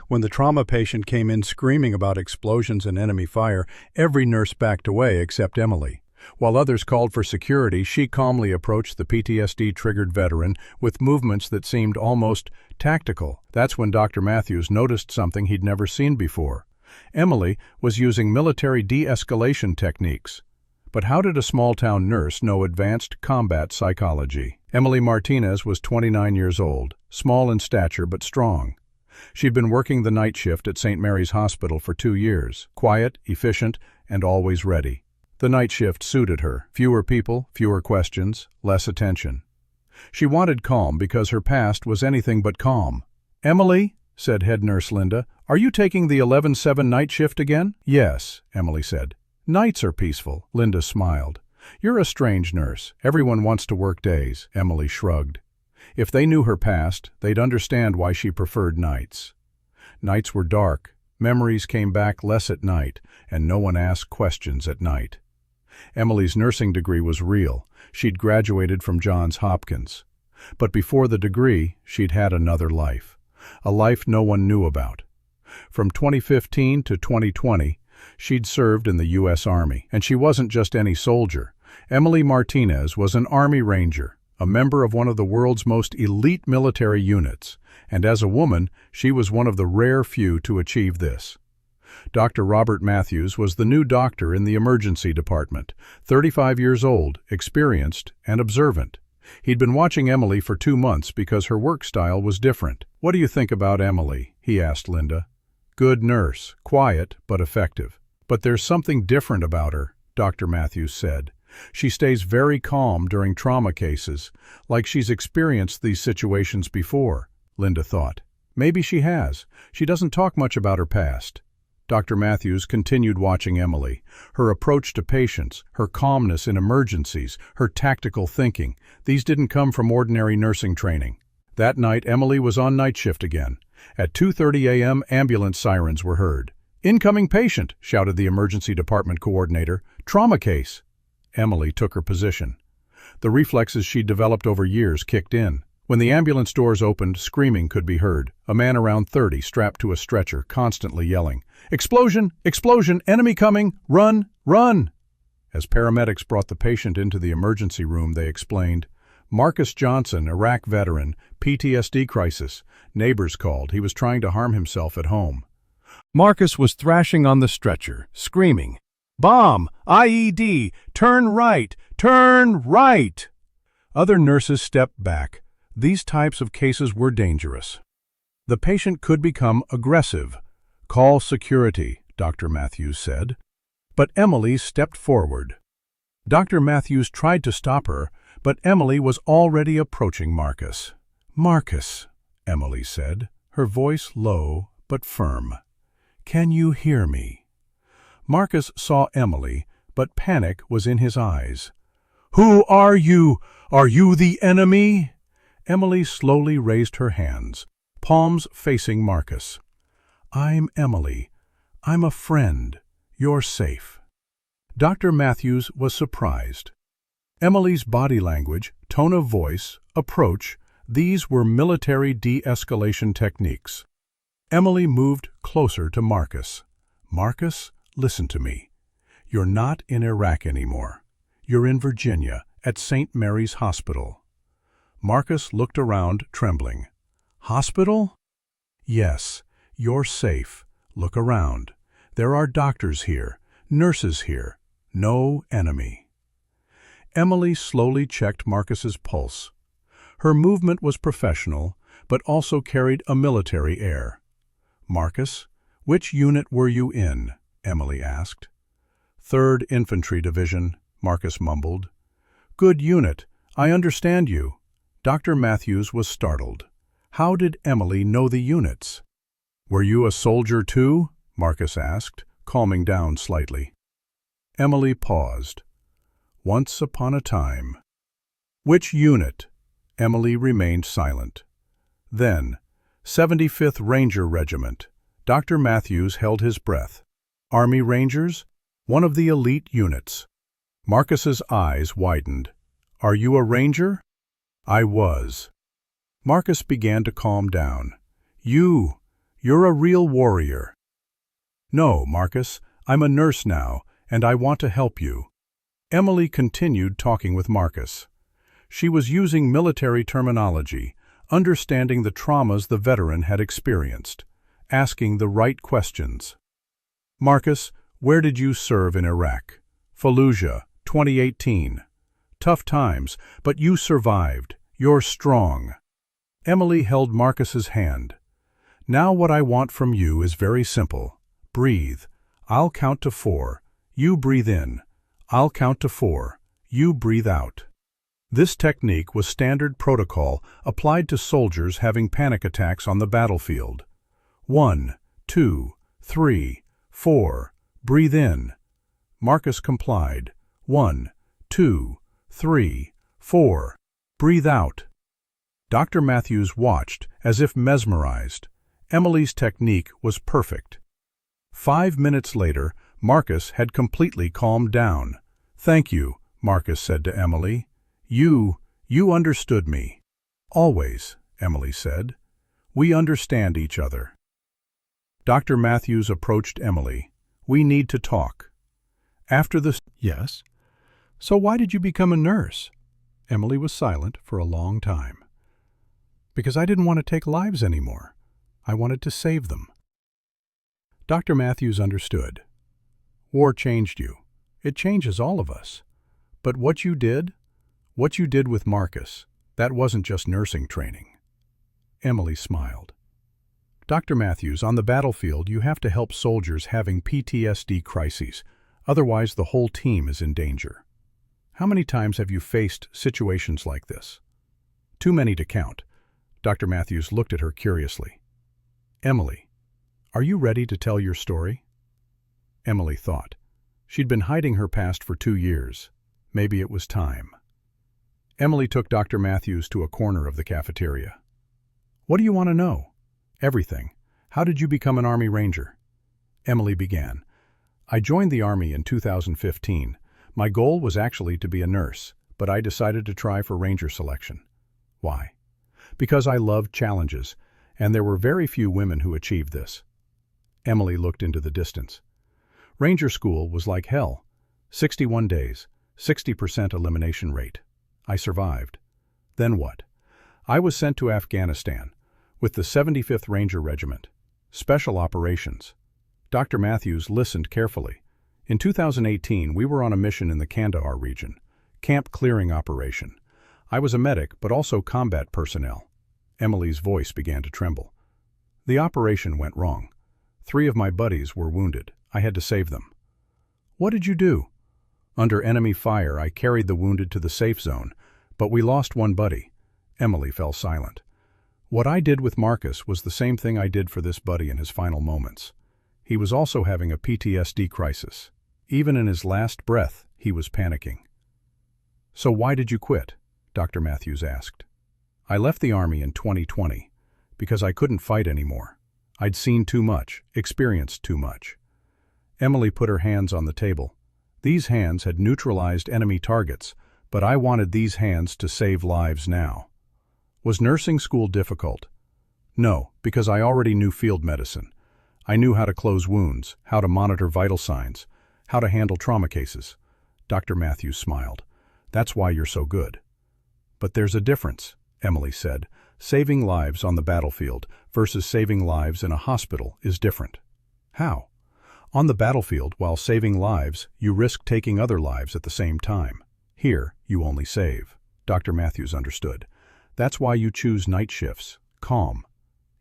When the trauma patient came in screaming about explosions and enemy fire, every nurse backed away except Emily. While others called for security, she calmly approached the PTSD-triggered veteran with movements that seemed almost tactical. That's when Dr. Matthews noticed something he'd never seen before. Emily was using military de-escalation techniques. But how did a small-town nurse know advanced combat psychology? Emily Martinez was 29 years old, small in stature but strong. She'd been working the night shift at St. Mary's Hospital for 2 years, quiet, efficient, and always ready. The night shift suited her. Fewer people, fewer questions, less attention. She wanted calm because her past was anything but calm. "Emily," said head nurse Linda, "are you taking the 11/7 night shift again?" "Yes," Emily said. "Nights are peaceful," Linda smiled. "You're a strange nurse. Everyone wants to work days," Emily shrugged. If they knew her past, they'd understand why she preferred nights. Nights were dark, memories came back less at night, and no one asked questions at night. Emily's nursing degree was real. She'd graduated from Johns Hopkins. But before the degree, she'd had another life. A life no one knew about. From 2015 to 2020, she'd served in the U.S. Army. And she wasn't just any soldier. Emily Martinez was an Army Ranger, a member of one of the world's most elite military units. And as a woman, she was one of the rare few to achieve this. Dr. Robert Matthews was the new doctor in the emergency department, 35 years old, experienced, and observant. He'd been watching Emily for 2 months because her work style was different. "What do you think about Emily?" he asked Linda. "Good nurse, quiet but effective." "But there's something different about her," Dr. Matthews said. "She stays very calm during trauma cases, like she's experienced these situations before," Linda thought. "Maybe she has. She doesn't talk much about her past." Dr. Matthews continued watching Emily. Her approach to patients, her calmness in emergencies, her tactical thinking, these didn't come from ordinary nursing training. That night, Emily was on night shift again. At 2:30 a.m., ambulance sirens were heard. "Incoming patient," shouted the emergency department coordinator. "Trauma case." Emily took her position. The reflexes she'd developed over years kicked in. When the ambulance doors opened, screaming could be heard. A man around 30 strapped to a stretcher, constantly yelling, "Explosion! Explosion! Enemy coming! Run! Run!" As paramedics brought the patient into the emergency room, they explained, "Marcus Johnson, Iraq veteran, PTSD crisis. Neighbors called. He was trying to harm himself at home." Marcus was thrashing on the stretcher, screaming, "Bomb! IED! Turn right! Turn right!" Other nurses stepped back. These types of cases were dangerous. The patient could become aggressive. "Call security," Dr. Matthews said. But Emily stepped forward. Dr. Matthews tried to stop her, but Emily was already approaching Marcus. "Marcus," Emily said, her voice low but firm. "Can you hear me?" Marcus saw Emily, but panic was in his eyes. "Who are you? Are you the enemy?" Emily slowly raised her hands, palms facing Marcus. "I'm Emily. I'm a friend. You're safe." Dr. Matthews was surprised. Emily's body language, tone of voice, approach, these were military de-escalation techniques. Emily moved closer to Marcus. "Marcus, listen to me. You're not in Iraq anymore. You're in Virginia, at St. Mary's Hospital." Marcus looked around, trembling. "Hospital?" "Yes, you're safe. Look around. There are doctors here, nurses here. No enemy." Emily slowly checked Marcus's pulse. Her movement was professional, but also carried a military air. "Marcus, which unit were you in?" Emily asked. "3rd Infantry Division," Marcus mumbled. "Good unit. I understand you." Dr. Matthews was startled. How did Emily know the units? "Were you a soldier too?" Marcus asked, calming down slightly. Emily paused. "Once upon a time." "Which unit?" Emily remained silent. Then, 75th Ranger Regiment. Dr. Matthews held his breath. "Army Rangers? One of the elite units." Marcus's eyes widened. "Are you a ranger?" "I was." Marcus began to calm down. You You're a real warrior." "No, Marcus, I'm a nurse now, and I want to help you." Emily continued talking with Marcus. She was using military terminology, understanding the traumas the veteran had experienced, asking the right questions. "Marcus, where did you serve in Iraq?" "Fallujah, 2018. Tough times, but you survived. You're strong." Emily held Marcus's hand. "Now what I want from you is very simple. Breathe. I'll count to 4. You breathe in. I'll count to 4. You breathe out." This technique was standard protocol applied to soldiers having panic attacks on the battlefield. 1, 2, 3, 4. Breathe in. Marcus complied. 1, 2, 3, 4. Breathe out. Dr. Matthews watched, as if mesmerized. Emily's technique was perfect. 5 minutes later, Marcus had completely calmed down. "Thank you," Marcus said to Emily. You understood me." "Always," Emily said. "We understand each other." Dr. Matthews approached Emily. "We need to talk." After this, "Yes? So why did you become a nurse?" Emily was silent for a long time. "Because I didn't want to take lives anymore. I wanted to save them." Dr. Matthews understood. "War changed you. It changes all of us. But what you did with Marcus, that wasn't just nursing training." Emily smiled. "Dr. Matthews, on the battlefield you have to help soldiers having PTSD crises, otherwise the whole team is in danger. How many times have you faced situations like this?" "Too many to count." Dr. Matthews looked at her curiously. "Emily, are you ready to tell your story?" Emily thought. She'd been hiding her past for 2 years. Maybe it was time. Emily took Dr. Matthews to a corner of the cafeteria. "What do you want to know?" "Everything. How did you become an Army Ranger?" Emily began. "I joined the Army in 2015. My goal was actually to be a nurse, but I decided to try for Ranger selection." "Why?" "Because I loved challenges, and there were very few women who achieved this." Emily looked into the distance. "Ranger school was like hell. 61 days, 60% elimination rate. I survived. Then what? I was sent to Afghanistan with the 75th Ranger Regiment. Special operations." Dr. Matthews listened carefully. "In 2018, we were on a mission in the Kandahar region, camp clearing operation. I was a medic, but also combat personnel." Emily's voice began to tremble. "The operation went wrong. 3 of my buddies were wounded. I had to save them." "What did you do?" "Under enemy fire, I carried the wounded to the safe zone, but we lost 1 buddy." Emily fell silent. "What I did with Marcus was the same thing I did for this buddy in his final moments. He was also having a PTSD crisis. Even in his last breath, he was panicking." "So why did you quit?" Dr. Matthews asked. "I left the Army in 2020 because I couldn't fight anymore. I'd seen too much, experienced too much." Emily put her hands on the table. These hands had neutralized enemy targets, but I wanted these hands to save lives now. "Was nursing school difficult?" "No, because I already knew field medicine. I knew how to close wounds, how to monitor vital signs, how to handle trauma cases." Dr. Matthews smiled. "That's why you're so good." "But there's a difference," Emily said. "Saving lives on the battlefield versus saving lives in a hospital is different." "How?" "On the battlefield, while saving lives, you risk taking other lives at the same time. Here, you only save." Dr. Matthews understood. "That's why you choose night shifts. Calm."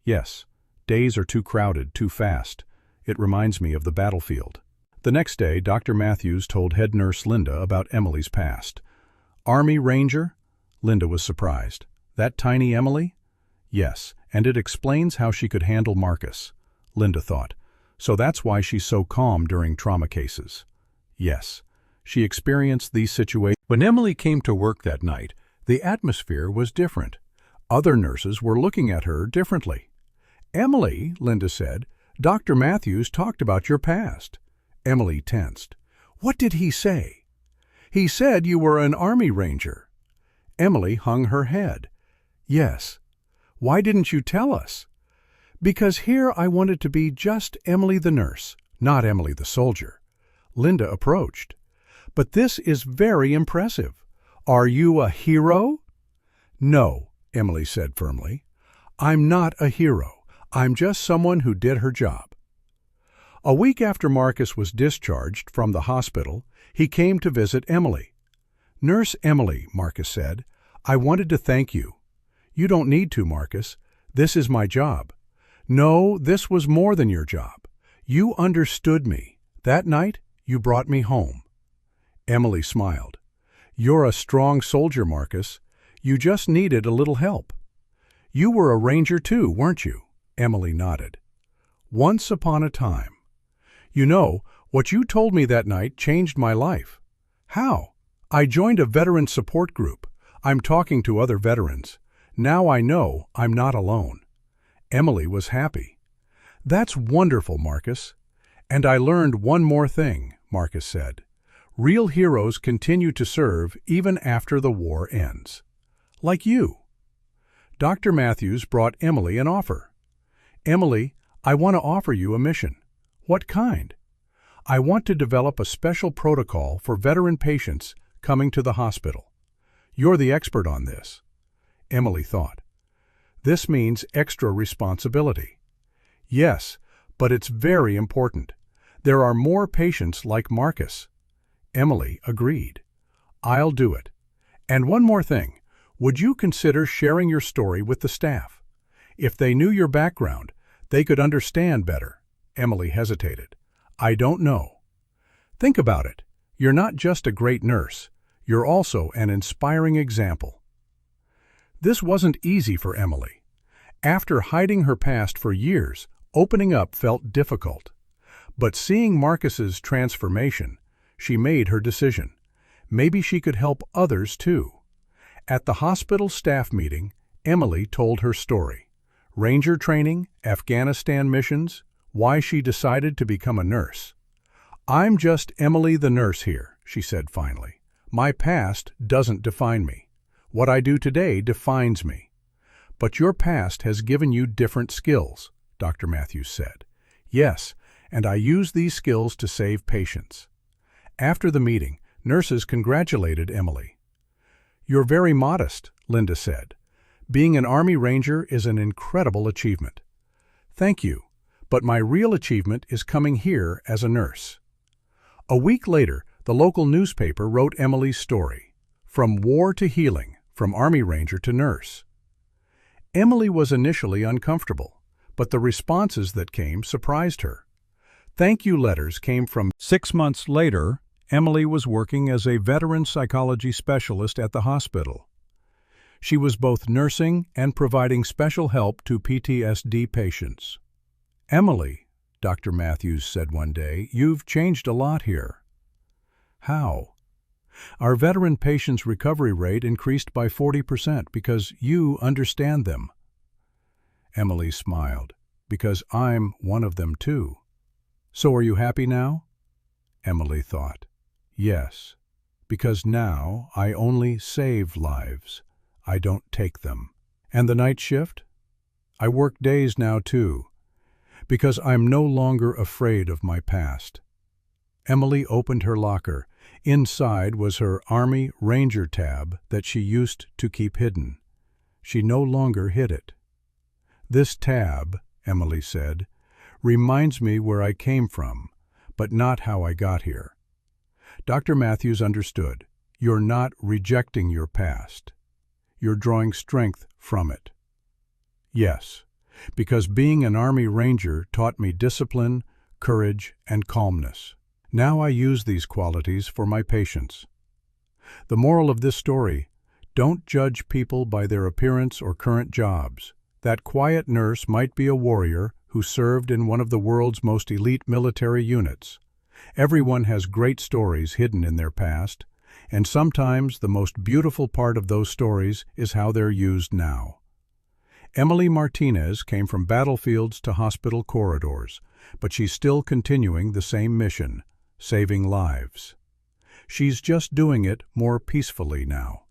"Yes. Days are too crowded, too fast. It reminds me of the battlefield." The next day, Dr. Matthews told head nurse Linda about Emily's past. "Army Ranger?" Linda was surprised. "That tiny Emily?" "Yes, and it explains how she could handle Marcus." Linda thought. "So that's why she's so calm during trauma cases." "Yes. She experienced these situations." When Emily came to work that night, the atmosphere was different. Other nurses were looking at her differently. "Emily," Linda said, "Dr. Matthews talked about your past." Emily tensed. "What did he say?" "He said you were an Army Ranger." Emily hung her head. "Yes. Why didn't you tell us?" Because here I wanted to be just Emily the nurse, not Emily the soldier. Linda approached. But this is very impressive. Are you a hero? No, Emily said firmly. I'm not a hero. I'm just someone who did her job. A week after Marcus was discharged from the hospital, he came to visit Emily. Nurse Emily, Marcus said, I wanted to thank you. You don't need to, Marcus. This is my job. No, this was more than your job. You understood me. That night, you brought me home. Emily smiled. You're a strong soldier, Marcus. You just needed a little help. You were a ranger too, weren't you? Emily nodded. Once upon a time. You know, what you told me that night changed my life. How? I joined a veteran support group. I'm talking to other veterans. Now I know I'm not alone. Emily was happy. That's wonderful, Marcus. And I learned one more thing, Marcus said. Real heroes continue to serve even after the war ends. Like you. Dr. Matthews brought Emily an offer. Emily, I want to offer you a mission. What kind? I want to develop a special protocol for veteran patients coming to the hospital. You're the expert on this. Emily thought. This means extra responsibility. Yes, but it's very important. There are more patients like Marcus. Emily agreed. I'll do it. And one more thing. Would you consider sharing your story with the staff? If they knew your background, they could understand better. Emily hesitated. I don't know. Think about it. You're not just a great nurse. You're also an inspiring example. This wasn't easy for Emily. After hiding her past for years, opening up felt difficult. But seeing Marcus's transformation, she made her decision. Maybe she could help others too. At the hospital staff meeting, Emily told her story. Ranger training, Afghanistan missions, why she decided to become a nurse. I'm just Emily the nurse here, she said finally. My past doesn't define me. What I do today defines me. But your past has given you different skills, Dr. Matthews said. Yes, and I use these skills to save patients. After the meeting, nurses congratulated Emily. You're very modest, Linda said. Being an Army Ranger is an incredible achievement. Thank you, but my real achievement is coming here as a nurse. A week later, the local newspaper wrote Emily's story. From war to healing, from Army Ranger to nurse. Emily was initially uncomfortable, but the responses that came surprised her. Thank you letters came from 6 months later. Emily was working as a veteran psychology specialist at the hospital. She was both nursing and providing special help to PTSD patients. Emily, Dr. Matthews said one day, you've changed a lot here. How? Our veteran patients' recovery rate increased by 40% because you understand them. Emily smiled. Because I'm one of them too. So are you happy now? Emily thought. Yes, because now I only save lives. I don't take them. And the night shift? I work days now too, because I'm no longer afraid of my past. Emily opened her locker. Inside was her Army Ranger tab that she used to keep hidden. She no longer hid it. This tab, Emily said, reminds me where I came from, but not how I got here. Dr. Matthews understood. You're not rejecting your past. You're drawing strength from it. Yes, because being an Army Ranger taught me discipline, courage, and calmness. Now I use these qualities for my patients. The moral of this story, don't judge people by their appearance or current jobs. That quiet nurse might be a warrior who served in one of the world's most elite military units. Everyone has great stories hidden in their past, and sometimes the most beautiful part of those stories is how they're used now. Emily Martinez came from battlefields to hospital corridors, but she's still continuing the same mission, saving lives. She's just doing it more peacefully now.